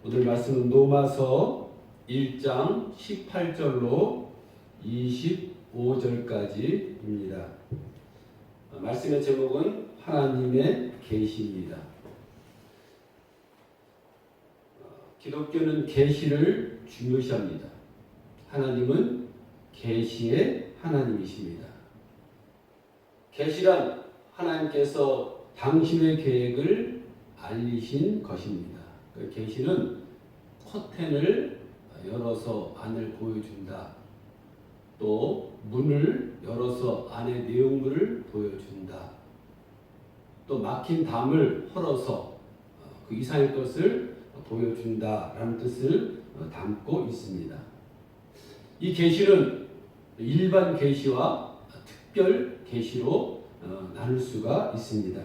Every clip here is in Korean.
오늘 말씀은 로마서 1장 18절로 25절까지입니다. 말씀의 제목은 하나님의 계시입니다. 기독교는 계시를 중요시합니다. 하나님은 계시의 하나님이십니다. 계시란 하나님께서 당신의 계획을 알리신 것입니다. 그 계시는 커튼을 열어서 안을 보여준다. 또 문을 열어서 안의 내용물을 보여준다. 또 막힌 담을 헐어서 그 이상의 것을 보여준다라는 뜻을 담고 있습니다. 이 계시는 일반 계시와 특별 계시로 나눌 수가 있습니다.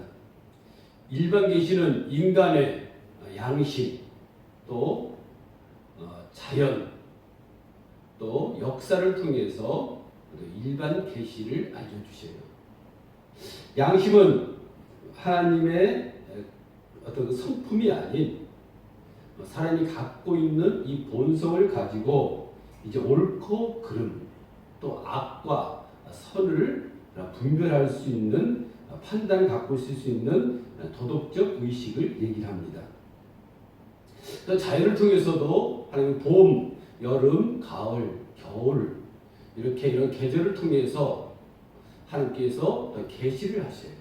일반 계시는 인간의 양심, 또 자연, 또 역사를 통해서 일반 계시를 알려주셔요. 양심은 하나님의 어떤 성품이 아닌 사람이 갖고 있는 이 본성을 가지고 이제 옳고 그름, 또 악과 선을 분별할 수 있는 판단을 갖고 있을 수 있는 도덕적 의식을 얘기를 합니다. 자연을 통해서도 하나님 봄, 여름, 가을, 겨울 이렇게 이런 계절을 통해서 하나님께서 계시를 하셔요.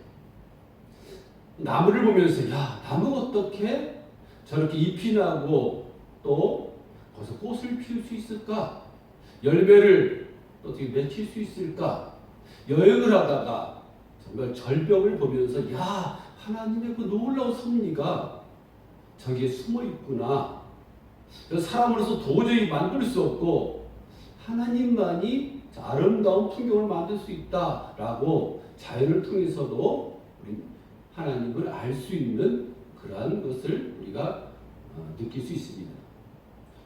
나무를 보면서 야, 나무가 어떻게 저렇게 잎이 나고 또 거기서 꽃을 피울 수 있을까? 열매를 어떻게 맺힐 수 있을까? 여행을 하다가 정말 절벽을 보면서 야, 하나님의 그 놀라운 섭리가 저기에 숨어 있구나. 사람으로서 도저히 만들 수 없고 하나님만이 아름다운 풍경을 만들 수 있다라고 자연을 통해서도 우리 하나님을 알 수 있는 그러한 것을 우리가 느낄 수 있습니다.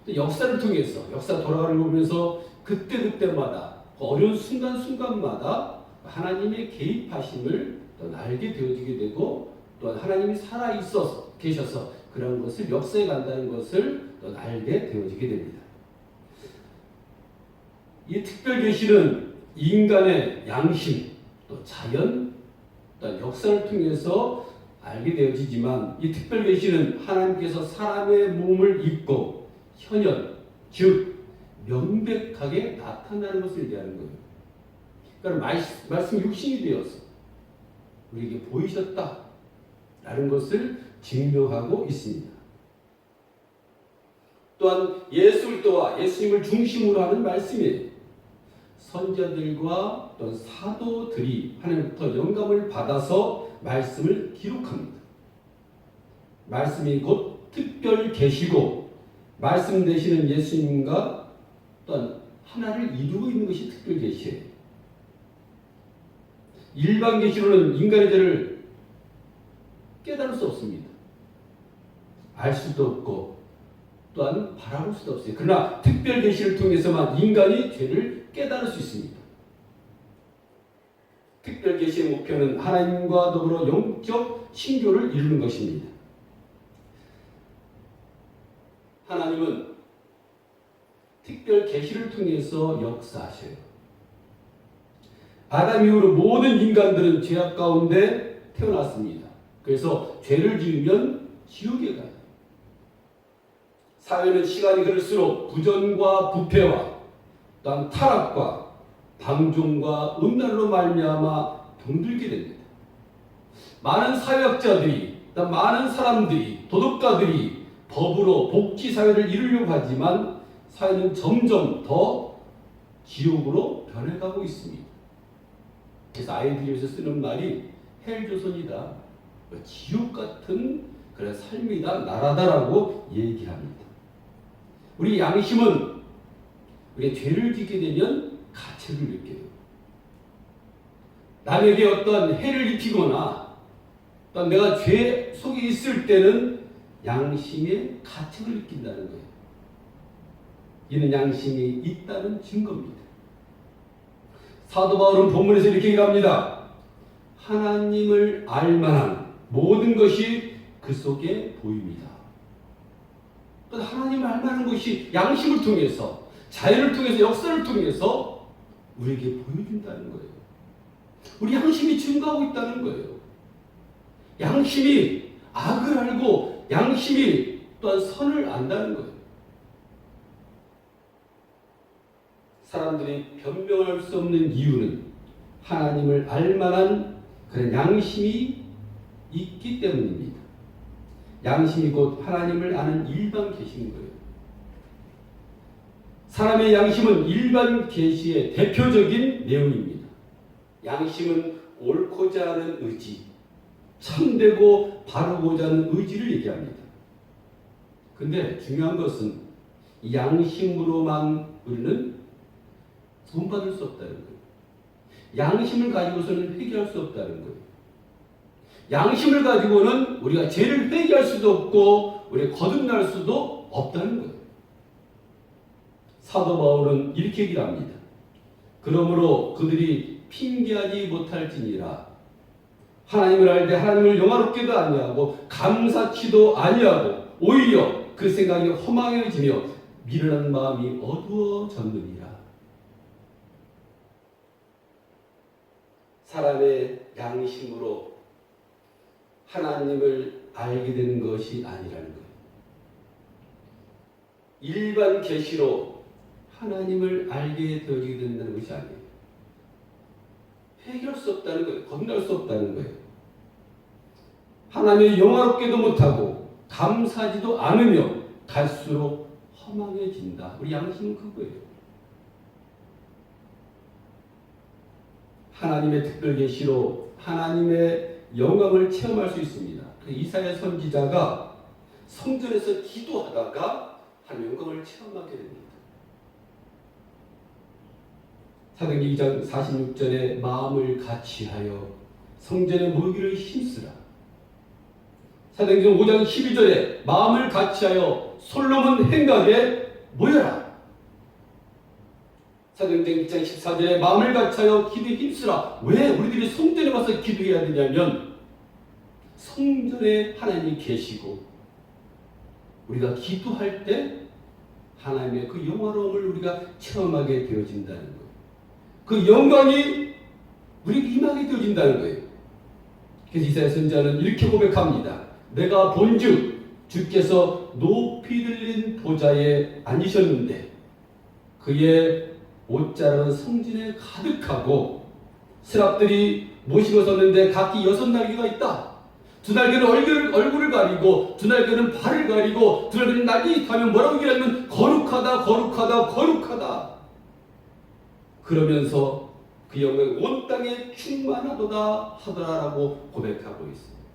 또 역사를 통해서 역사 돌아가는 거 보면서 그때마다 어려운 순간마다 하나님의 개입하심을 또 알게 되어지게 되고 또 하나님이 살아 있어서 계셔서 그런 것을 역사에 간다는 것을 또 알게 되어지게 됩니다. 이 특별 계시는 인간의 양심, 또 자연, 또 역사를 통해서 알게 되어지지만 이 특별 계시는 하나님께서 사람의 몸을 입고 현현, 즉 명백하게 나타나는 것을 얘기하는 거예요. 그러니까 말씀 육신이 되어서 우리에게 보이셨다라는 것을 증명하고 있습니다. 또한 예수 그리스도와 예수님을 중심으로 하는 말씀이에요. 선자들과 또 사도들이 하나님부터 영감을 받아서 말씀을 기록합니다. 말씀이 곧 특별 계시고 말씀 되시는 예수님과 또한 하나를 이루고 있는 것이 특별 계시예요. 일반 계시로는 인간의 죄를 깨달을 수 없습니다. 알 수도 없고 또한 바라볼 수도 없어요. 그러나 특별 계시를 통해서만 인간이 죄를 깨달을 수 있습니다. 특별 계시의 목표는 하나님과 더불어 영적 친교를 이루는 것입니다. 하나님은 특별 계시를 통해서 역사하셔요. 아담 이후로 모든 인간들은 죄악 가운데 태어났습니다. 그래서 죄를 지으면 지옥에 가요. 사회는 시간이 흐를수록 부전과 부패와 또한 타락과 방종과 음란으로 말미암아 병들게 됩니다. 많은 사회학자들이, 많은 사람들이, 도덕가들이 법으로 복지 사회를 이루려고 하지만 사회는 점점 더 지옥으로 변해가고 있습니다. 그래서 아이들이 요새 쓰는 말이 헬조선이다, 지옥 같은 그런 삶이다, 나라다라고 얘기합니다. 우리 양심은 우리가 죄를 짓게 되면 가책을 느껴요. 남에게 어떤 해를 입히거나 또 내가 죄 속에 있을 때는 양심의 가책을 느낀다는 거예요. 이는 양심이 있다는 증거입니다. 사도 바울은 본문에서 이렇게 얘기합니다. 하나님을 알 만한 모든 것이 그 속에 보입니다. 또 하나님을 알만한 것이 양심을 통해서, 자연을 통해서, 역사를 통해서 우리에게 보여준다는 거예요. 우리 양심이 증가하고 있다는 거예요. 양심이 악을 알고 양심이 또한 선을 안다는 거예요. 사람들이 변명할 수 없는 이유는 하나님을 알만한 그런 양심이 있기 때문입니다. 양심이 곧 하나님을 아는 일반 계시인 거예요. 사람의 양심은 일반 계시의 대표적인 내용입니다. 양심은 옳고자 하는 의지, 참되고 바르고자 하는 의지를 얘기합니다. 근데 중요한 것은 이 양심으로만 우리는 구원받을 수 없다는 거예요. 양심을 가지고서는 회개할 수 없다는 거예요. 양심을 가지고는 우리가 죄를 회개할 수도 없고 우리가 거듭날 수도 없다는 거예요. 사도 바울은 이렇게 얘기를 합니다. 그러므로 그들이 핑계하지 못할지니라. 하나님을 알되 하나님을 영화롭게도 아니하고 감사치도 아니하고 오히려 그 생각이 허망해지며 미련한 마음이 어두워졌느니라. 사람의 양심으로 하나님을 알게 되는 것이 아니라는 거예요. 일반 계시로 하나님을 알게 되어지게 된다는 것이 아니에요. 해결할 수 없다는 거예요. 건널 수 없다는 거예요. 하나님을 영화롭게도 못하고 감사하지도 않으며 갈수록 허망해진다. 우리 양심은 그거예요. 하나님의 특별 계시로 하나님의 영광을 체험할 수 있습니다. 이사야 선지자가 성전에서 기도하다가 하나님의 영광을 체험하게 됩니다. 사도행전 2장 46절에 마음을 같이하여 성전에 모이기를 힘쓰라. 사도행전 5장 12절에 마음을 같이하여 솔로몬 행각에 모여라. 사도행전 2장 14절에 마음을 같이하여 기도에 힘쓰라. 왜 우리들이 성전에 와서 기도해야 되냐면 성전에 하나님이 계시고 우리가 기도할 때 하나님의 그 영화로움을 우리가 체험하게 되어진다는 거예요. 그 영광이 우리에게 임하게 되어진다는 거예요. 그래서 이사야 선지자는 이렇게 고백합니다. 내가 본즉 주께서 높이 들린 보좌에 앉으셨는데 그의 옷자락은 성전에 가득하고 스랍들이 모시고 섰는데 각기 6날개가 있다. 2날개는 얼굴을 가리고 2날개는 발을 가리고 2날개는 날이 타면 뭐라고 얘기하면 거룩하다 거룩하다 거룩하다. 그러면서 그 영광이 온 땅에 충만하도다 하더라라고 고백하고 있습니다.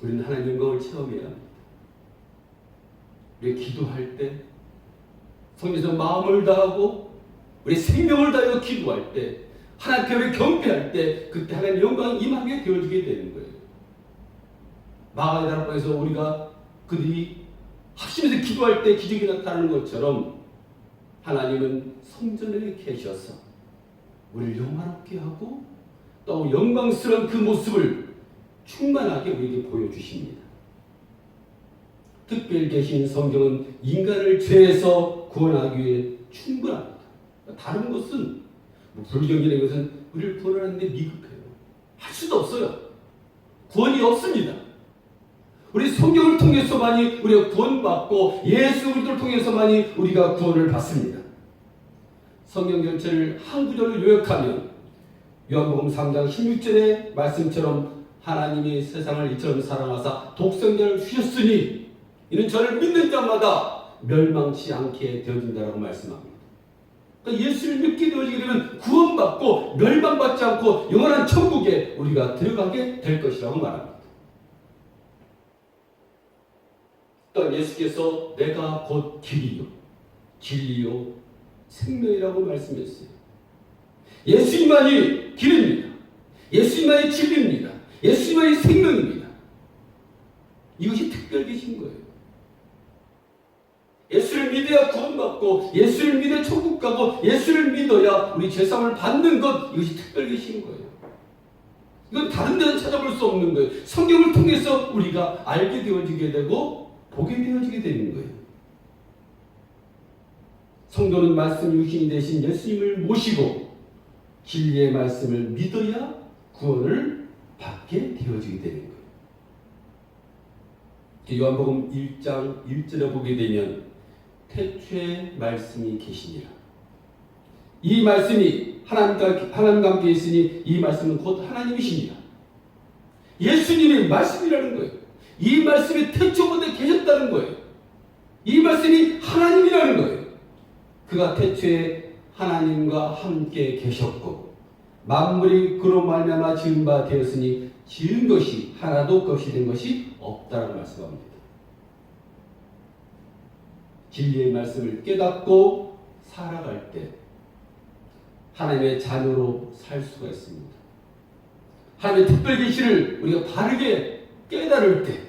우리는 하나님의 영광을 체험해야 합니다. 우리 기도할 때 성전에서 마음을 다하고 우리 생명을 다하여 기도할 때 하나님께 우리 경배할 때 그때 하나님의 영광이 임하게 되어지게 되는 거예요. 마가의 다락방에서 우리가 그들이 합심해서 기도할 때 기적이 나타나는 것처럼 하나님은 성전에 계셔서 우리를 영화롭게 하고 또 영광스러운 그 모습을 충만하게 우리에게 보여주십니다. 특별 계신 성경은 인간을 죄에서 구원하기 위해 충분합니다. 다른 것은 불경이라는 것은 우리를 구원하는데 미흡해요. 할 수도 없어요. 구원이 없습니다. 우리 성경을 통해서만이 우리가 구원받고 예수 그리스도를 통해서만이 우리가 구원을 받습니다. 성경 전체를 한 구절로 요약하면 요한복음 3장 16절의 말씀처럼 하나님이 세상을 이처럼 사랑하사 독생자를 주셨으니 이는 저를 믿는 자마다 멸망치 않게 되어진다라고 말씀합니다. 그러니까 예수를 믿게 되어지게 되면 구원받고 멸망받지 않고 영원한 천국에 우리가 들어가게 될 것이라고 말합니다. 또 예수께서 내가 곧 길이요 진리요 생명이라고 말씀했어요. 예수님만이 길입니다. 예수님만이 진리입니다. 예수님만이 생명입니다. 이것이 특별 계신 거예요. 예수를 믿어야 구원받고 예수를 믿어 천국 가고 예수를 믿어야 우리 죄사함을 받는 것, 이것이 특별 계신 거예요. 이건 다른 데는 찾아볼 수 없는 거예요. 성경을 통해서 우리가 알게 되어지게 되고 보게 되어지게 되는 거예요. 성도는 말씀 유신이 되신 예수님을 모시고 진리의 말씀을 믿어야 구원을 받게 되어지게 되는 거예요. 요한복음 1장 1절에 보게 되면 태초에 말씀이 계시니라. 이 말씀이 하나님과 함께 있으니 이 말씀은 곧 하나님이시니라. 예수님의 말씀이라는 거예요. 이 말씀이 태초부터 계셨다는 거예요. 이 말씀이 하나님이라는 거예요. 그가 태초에 하나님과 함께 계셨고 만물이 그로 말미암아 지은 바 되었으니 지은 것이 하나도 없이 된 것이 없다라고 말씀합니다. 진리의 말씀을 깨닫고 살아갈 때 하나님의 자녀로 살 수가 있습니다. 하나님의 특별 계시를 우리가 바르게 깨달을 때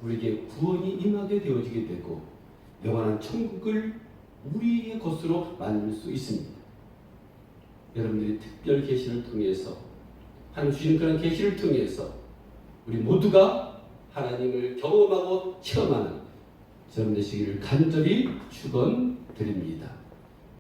우리에게 구원이 임하게 되어지게 되고 영원한 천국을 우리의 것으로 만들 수 있습니다. 여러분들이 특별 계시를 통해서 하나님 주시는 그런 계시를 통해서 우리 모두가 하나님을 경험하고 체험하는 여러분 되시기를 간절히 축원드립니다.